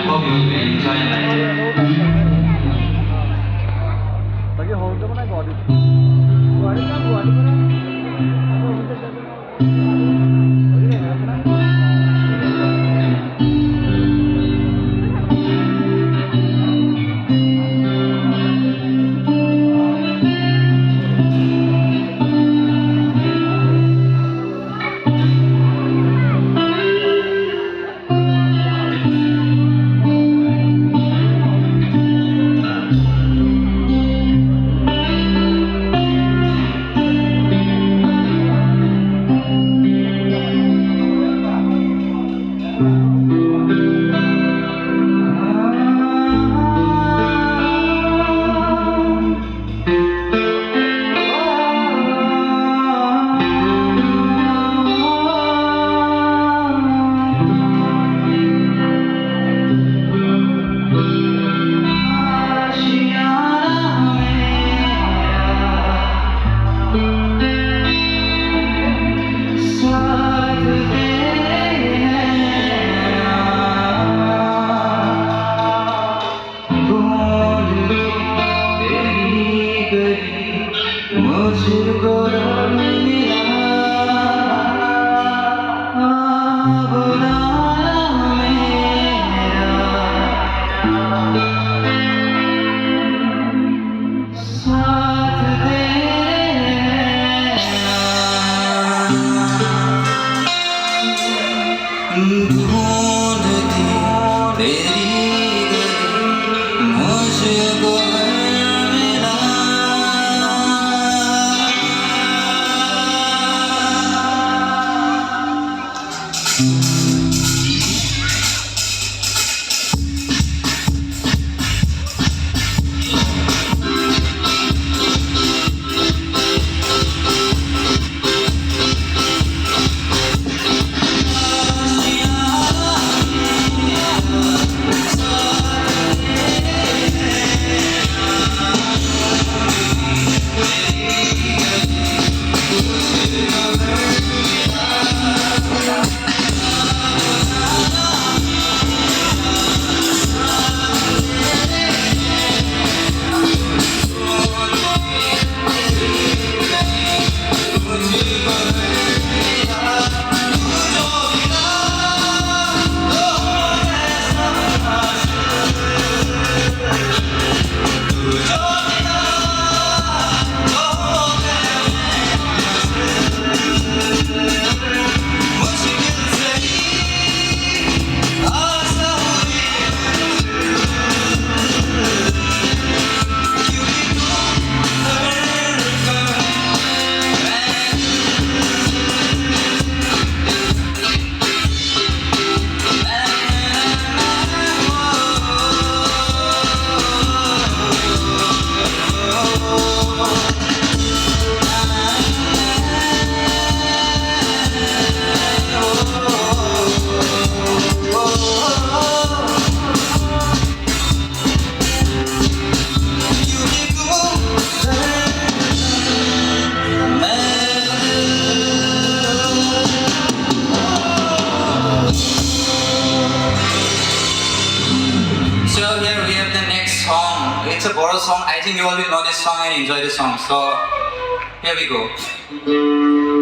I hope you will enjoy life. मुझको रब मिला बुरा मेरा साथ देना ढूंढती तेरी गली मुझको मिला So here we have the next song. It's a Boro song. I think you all will know this song and enjoy this song. So here we go.